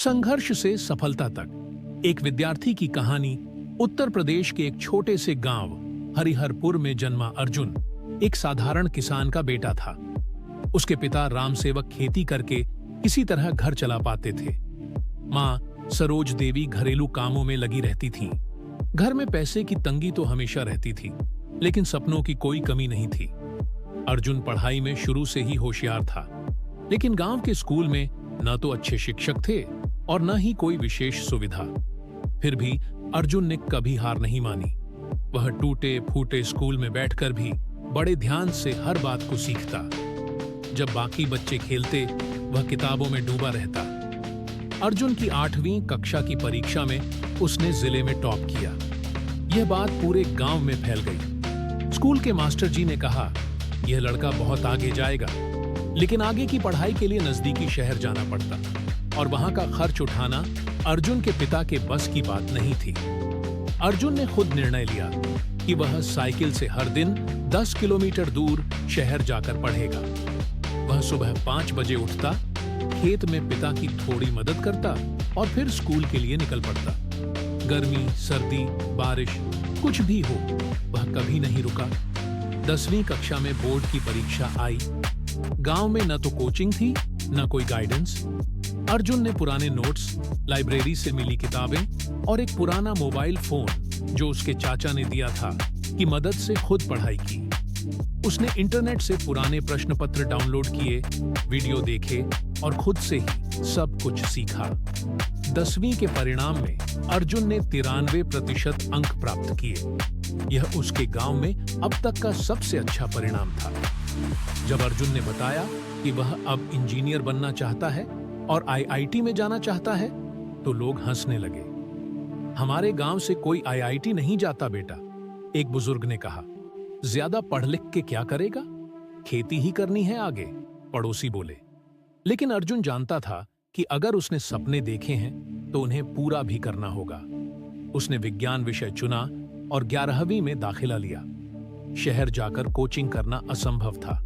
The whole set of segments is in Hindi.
संघर्ष से सफलता तक एक विद्यार्थी की कहानी। उत्तर प्रदेश के एक छोटे से गांव हरिहरपुर में जन्मा अर्जुन एक साधारण किसान का बेटा था। उसके पिता रामसेवक खेती करके किसी तरह घर चला पाते थे। माँ सरोज देवी घरेलू कामों में लगी रहती थीं। घर में पैसे की तंगी तो हमेशा रहती थी, लेकिन सपनों की कोई कमी नहीं थी। अर्जुन पढ़ाई में शुरू से ही होशियार था, लेकिन गांव के स्कूल में न तो अच्छे शिक्षक थे और न ही कोई विशेष सुविधा। फिर भी अर्जुन ने कभी हार नहीं मानी। वह टूटे फूटे स्कूल में बैठकर भी बड़े ध्यान से हर बात को सीखता। जब बाकी बच्चे खेलते, वह किताबों में डूबा रहता। अर्जुन की 8वीं कक्षा की परीक्षा में उसने जिले में टॉप किया। यह बात पूरे गांव में फैल गई। स्कूल के मास्टर जी ने कहा, यह लड़का बहुत आगे जाएगा, लेकिन आगे की पढ़ाई के लिए नजदीकी शहर जाना पड़ता और वहां का खर्च उठाना अर्जुन के पिता के बस की बात नहीं थी। अर्जुन ने खुद निर्णय लिया कि वह साइकिल से हर दिन 10 किलोमीटर दूर शहर जाकर पढ़ेगा। वह सुबह 5 बजे उठता, खेत में पिता की थोड़ी मदद करता और फिर स्कूल के लिए निकल पड़ता। गर्मी, सर्दी, बारिश, कुछ भी हो, वह कभी नहीं रुका। 10वीं कक्षा में बोर्ड की परीक्षा आई। गांव में न तो कोचिंग थी, न कोई गाइडेंस। अर्जुन ने पुराने नोट्स, लाइब्रेरी से मिली किताबें और एक पुराना मोबाइल फोन जो उसके चाचा ने दिया था की मदद से खुद पढ़ाई की। उसने इंटरनेट से पुराने प्रश्न पत्र डाउनलोड किए, वीडियो देखे और खुद से ही सब कुछ सीखा। 10वीं के परिणाम में अर्जुन ने 93% अंक प्राप्त किए। यह उसके गांव में अब तक का सबसे अच्छा परिणाम था। जब अर्जुन ने बताया कि वह अब इंजीनियर बनना चाहता है और आईआईटी में जाना चाहता है, तो लोग हंसने लगे। हमारे गांव से कोई आईआईटी नहीं जाता बेटा, एक बुजुर्ग ने कहा। ज्यादा पढ़ लिख के क्या करेगा, खेती ही करनी है आगे, पड़ोसी बोले। लेकिन अर्जुन जानता था कि अगर उसने सपने देखे हैं तो उन्हें पूरा भी करना होगा। उसने विज्ञान विषय चुना और 11वीं में दाखिला लिया। शहर जाकर कोचिंग करना असंभव था,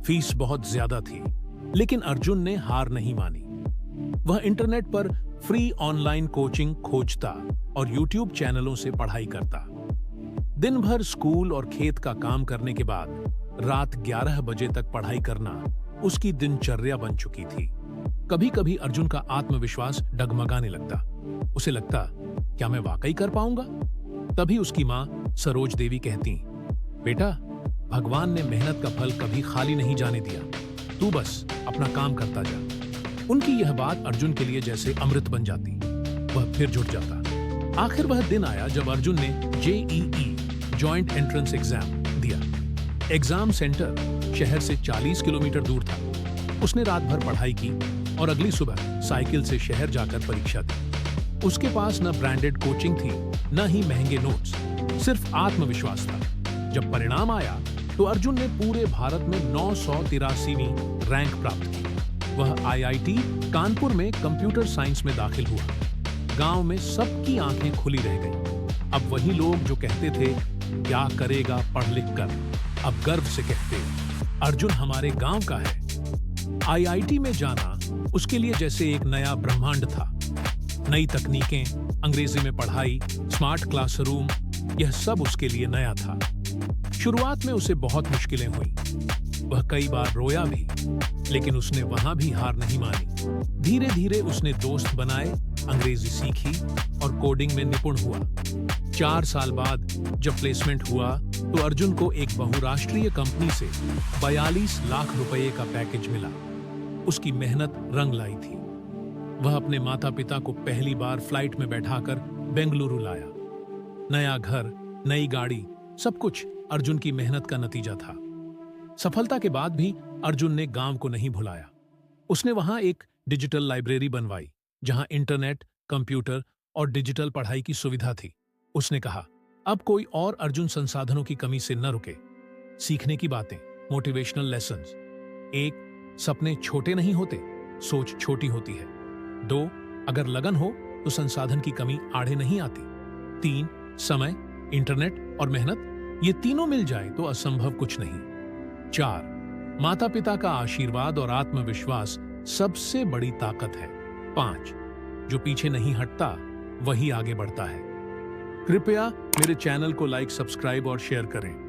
फीस बहुत ज्यादा थी, लेकिन अर्जुन ने हार नहीं मानी। वह इंटरनेट पर फ्री ऑनलाइन कोचिंग खोजता और यूट्यूब चैनलों से पढ़ाई करता। दिन भर स्कूल और खेत का काम करने के बाद रात 11 बजे तक पढ़ाई करना उसकी दिनचर्या बन चुकी थी। कभी कभी अर्जुन का आत्मविश्वास डगमगाने लगता। उसे लगता, क्या मैं वाकई कर पाऊंगा? तभी उसकी मां सरोज देवी कहती, बेटा, भगवान ने मेहनत का फल कभी खाली नहीं जाने दिया, तू बस अपना काम करता जा। उनकी यह बात अर्जुन के लिए जैसे अमृत बन जाती। वह फिर जुट जाता। आखिर वह दिन आया जब अर्जुन ने जेईई जॉइंट एंट्रेंस एग्जाम दिया। एग्जाम सेंटर शहर से 40 किलोमीटर दूर था। उसने रात भर पढ़ाई की और अगली सुबह साइकिल से शहर जाकर परीक्षा दी। उसके पास न ब्रांडेड कोचिंग थी, न ही महंगे नोट्स, सिर्फ आत्मविश्वास था। जब परिणाम आया तो अर्जुन ने पूरे भारत में 983वीं रैंक प्राप्त की। वह आईआईटी कानपुर में कंप्यूटर साइंस में दाखिल हुआ। गांव में सबकी आंखें खुली रह गईं। अब वही लोग जो कहते थे, क्या करेगा पढ़ लिख कर, अब गर्व से कहते, अर्जुन हमारे गांव का है। आईआईटी में जाना उसके लिए जैसे एक नया ब्रह्मांड था। नई तकनीकें, अंग्रेजी में पढ़ाई, स्मार्ट क्लासरूम, यह सब उसके लिए नया था। शुरुआत में उसे बहुत मुश्किलें हुई। वह कई बार रोया भी, लेकिन उसने वहां भी हार नहीं मानी। धीरे धीरे उसने दोस्त बनाए, अंग्रेजी सीखी और कोडिंग में निपुण हुआ। 4 साल बाद जब प्लेसमेंट हुआ तो अर्जुन को एक बहुराष्ट्रीय कंपनी से 42 लाख रुपए का पैकेज मिला। उसकी मेहनत रंग लाई थी। वह अपने माता पिता को पहली बार फ्लाइट में बैठाकर बेंगलुरु लाया। नया घर, नई गाड़ी, सब कुछ अर्जुन की मेहनत का नतीजा था। सफलता के बाद भी अर्जुन ने गांव को नहीं भुलाया। उसने वहां एक डिजिटल लाइब्रेरी बनवाई, जहां इंटरनेट, कंप्यूटर और डिजिटल पढ़ाई की सुविधा थी। उसने कहा, अब कोई और अर्जुन संसाधनों की कमी से न रुके। सीखने की बातें, मोटिवेशनल लेसन्स। 1, सपने छोटे नहीं होते, सोच छोटी होती है। 2, अगर लगन हो तो संसाधन की कमी आड़े नहीं आती। 3, समय, इंटरनेट और मेहनत, ये तीनों मिल जाए तो असंभव कुछ नहीं। 4, माता पिता का आशीर्वाद और आत्मविश्वास सबसे बड़ी ताकत है। 5, जो पीछे नहीं हटता वही आगे बढ़ता है। कृपया मेरे चैनल को लाइक, सब्सक्राइब और शेयर करें।